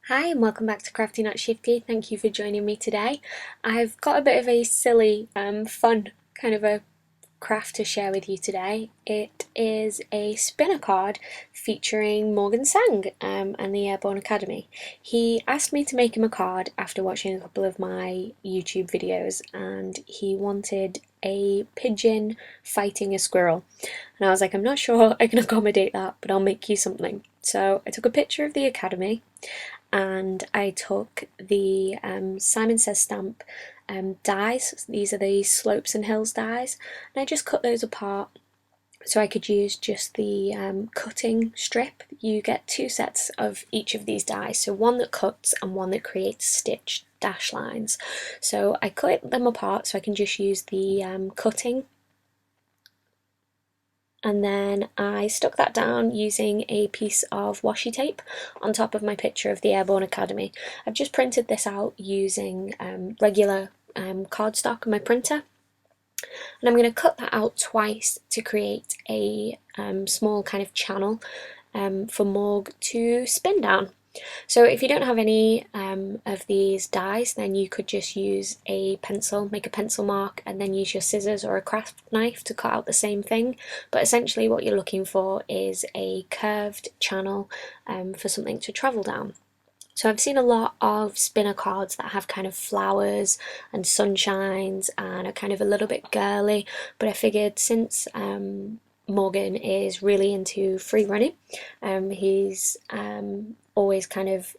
Hi and welcome back to Crafty Not Shifty. Thank you for joining me today. I've got a bit of a silly, fun kind of a craft to share with you today. It is a spinner card featuring Morgan Sang and the Airborn Academy. He asked me to make him a card after watching a couple of my YouTube videos, and he wanted a pigeon fighting a squirrel. And I was like, I'm not sure I can accommodate that, but I'll make you something. So I took a picture of the academy and I took the Simon Says stamp dies. These are the slopes and hills dies, and I just cut those apart so I could use just the cutting strip. You get two sets of each of these dies, so one that cuts and one that creates stitched dash lines. So I cut them apart so I can just use the cutting, and then I stuck that down using a piece of washi tape on top of my picture of the Airborne Academy. I've just printed this out using regular cardstock on my printer, and I'm going to cut that out twice to create a small kind of channel for Morg to spin down. So if you don't have any of these dies, then you could just use a pencil, make a pencil mark, and then use your scissors or a craft knife to cut out the same thing. But essentially what you're looking for is a curved channel for something to travel down. So I've seen a lot of spinner cards that have kind of flowers and sunshines and are kind of a little bit girly, but I figured since Morgan is really into free running, he's always kind of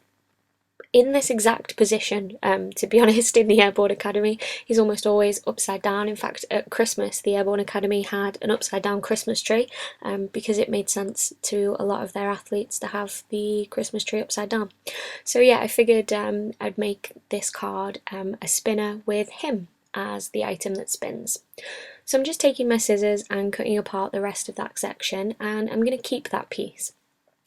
in this exact position, to be honest, in the Airborne Academy. He's almost always upside down. In fact, at Christmas, the Airborne Academy had an upside down Christmas tree because it made sense to a lot of their athletes to have the Christmas tree upside down. So yeah, I figured I'd make this card a spinner with him as the item that spins. So I'm just taking my scissors and cutting apart the rest of that section, and I'm going to keep that piece.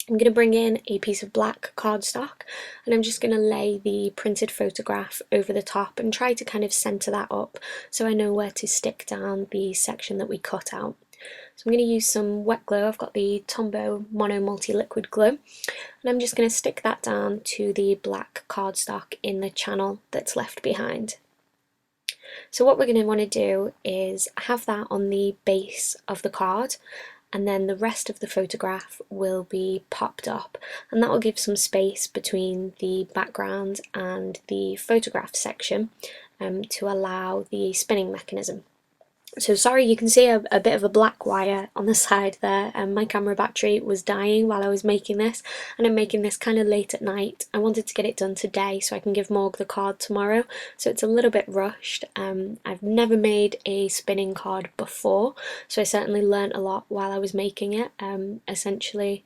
I'm going to bring in a piece of black cardstock, and I'm just going to lay the printed photograph over the top and try to kind of centre that up so I know where to stick down the section that we cut out. So I'm going to use some wet glue. I've got the Tombow Mono Multi Liquid Glue, and I'm just going to stick that down to the black cardstock in the channel that's left behind. So what we're going to want to do is have that on the base of the card, and then the rest of the photograph will be popped up, and that will give some space between the background and the photograph section to allow the spinning mechanism. So sorry, you can see a bit of a black wire on the side there, and my camera battery was dying while I was making this, and I'm making this kind of late at night. I wanted to get it done today so I can give Morg the card tomorrow, so it's a little bit rushed. I've never made a spinning card before, so I certainly learnt a lot while I was making it. Essentially,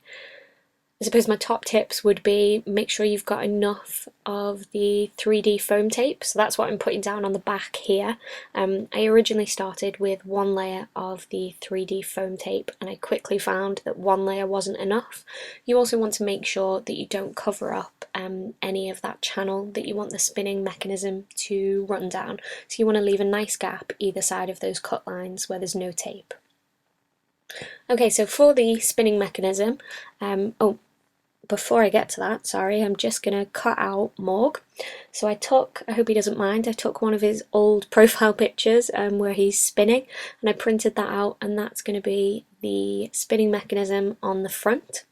I suppose my top tips would be make sure you've got enough of the 3D foam tape, so that's what I'm putting down on the back here. I originally started with one layer of the 3D foam tape, and I quickly found that one layer wasn't enough. You also want to make sure that you don't cover up any of that channel that you want the spinning mechanism to run down, so you want to leave a nice gap either side of those cut lines where there's no tape. Okay, so for the spinning mechanism, before I get to that, sorry, I'm just going to cut out Morg. So I hope he doesn't mind, I took one of his old profile pictures where he's spinning, and I printed that out, and that's going to be the spinning mechanism on the front.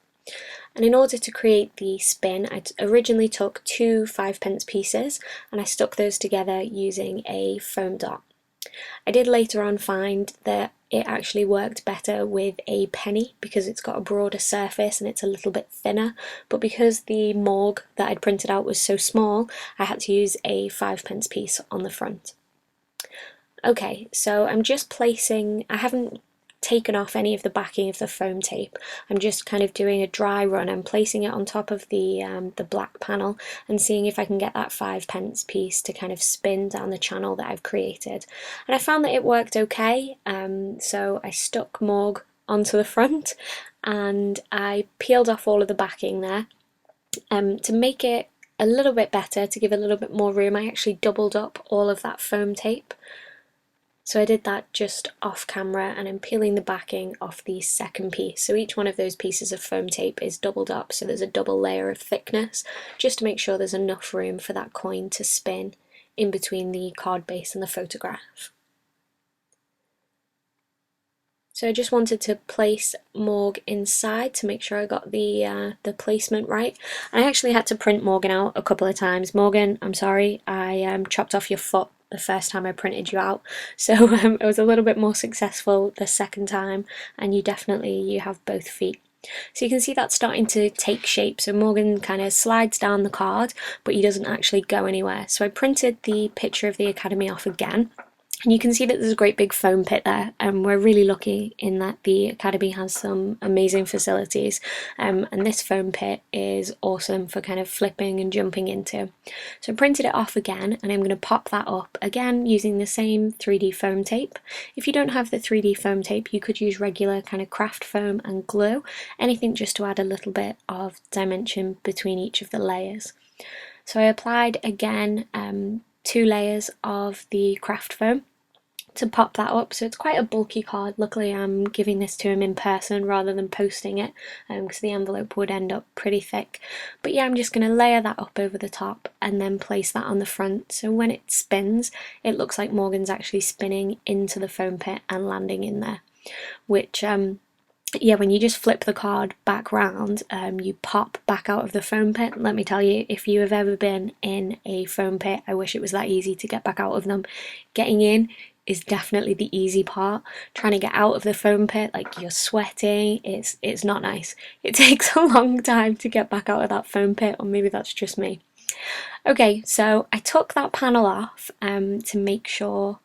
And in order to create the spin, I originally took two 5p pieces and I stuck those together using a foam dot. I did later on find that it actually worked better with a penny because it's got a broader surface and it's a little bit thinner, but because the Morg that I'd printed out was so small, I had to use a 5p piece on the front. Okay, so I'm just placing, I haven't taken off any of the backing of the foam tape. I'm just kind of doing a dry run. I'm placing it on top of the black panel and seeing if I can get that 5p piece to kind of spin down the channel that I've created. And I found that it worked okay, so I stuck Morg onto the front and I peeled off all of the backing there. To make it a little bit better, to give a little bit more room, I actually doubled up all of that foam tape. So I did that just off camera, and I'm peeling the backing off the second piece. So each one of those pieces of foam tape is doubled up, so there's a double layer of thickness, just to make sure there's enough room for that coin to spin in between the card base and the photograph. So I just wanted to place Morg inside to make sure I got the placement right. I actually had to print Morgan out a couple of times. Morgan, I'm sorry, I chopped off your foot the first time I printed you out, so it was a little bit more successful the second time, and you have both feet. So you can see that's starting to take shape. So Morgan kind of slides down the card, but he doesn't actually go anywhere. So I printed the picture of the Academy off again. And you can see that there's a great big foam pit there, and we're really lucky in that the Academy has some amazing facilities, and this foam pit is awesome for kind of flipping and jumping into. So I printed it off again, and I'm going to pop that up again using the same 3D foam tape. If you don't have the 3D foam tape, you could use regular kind of craft foam and glue, anything just to add a little bit of dimension between each of the layers. So I applied again 2 layers of the craft foam to pop that up. So it's quite a bulky card. Luckily I'm giving this to him in person rather than posting it, because the envelope would end up pretty thick. But yeah, I'm just going to layer that up over the top and then place that on the front, so when it spins it looks like Morgan's actually spinning into the foam pit and landing in there, which yeah, when you just flip the card back round, you pop back out of the foam pit. Let me tell you, if you have ever been in a foam pit, I wish it was that easy to get back out of them. Getting in is definitely the easy part. Trying to get out of the foam pit, like you're sweating, it's not nice. It takes a long time to get back out of that foam pit, or maybe that's just me. Okay, so I took that panel off to make sure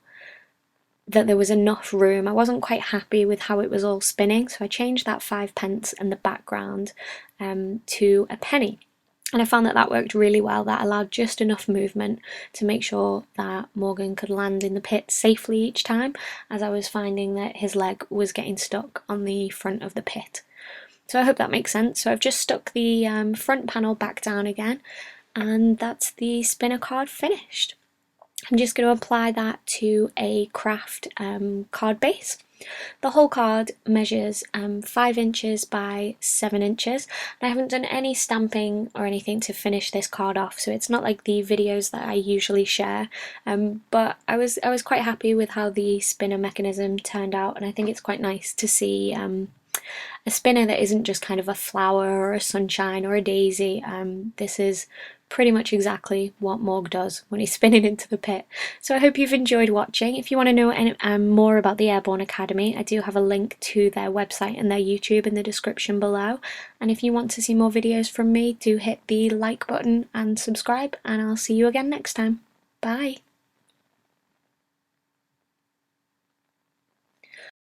that there was enough room. I wasn't quite happy with how it was all spinning, so I changed that 5p and the background to a penny. And I found that that worked really well. That allowed just enough movement to make sure that Morgan could land in the pit safely each time, as I was finding that his leg was getting stuck on the front of the pit. So I hope that makes sense. So I've just stuck the front panel back down again, and that's the spinner card finished. I'm just going to apply that to a craft card base. The whole card measures 5 inches by 7 inches. I haven't done any stamping or anything to finish this card off, so it's not like the videos that I usually share, but I was quite happy with how the spinner mechanism turned out, and I think it's quite nice to see a spinner that isn't just kind of a flower or a sunshine or a daisy. This is pretty much exactly what Morg does when he's spinning into the pit. So I hope you've enjoyed watching. If you want to know any, more about the Airborn Academy, I do have a link to their website and their YouTube in the description below. And if you want to see more videos from me, do hit the like button and subscribe, and I'll see you again next time. Bye!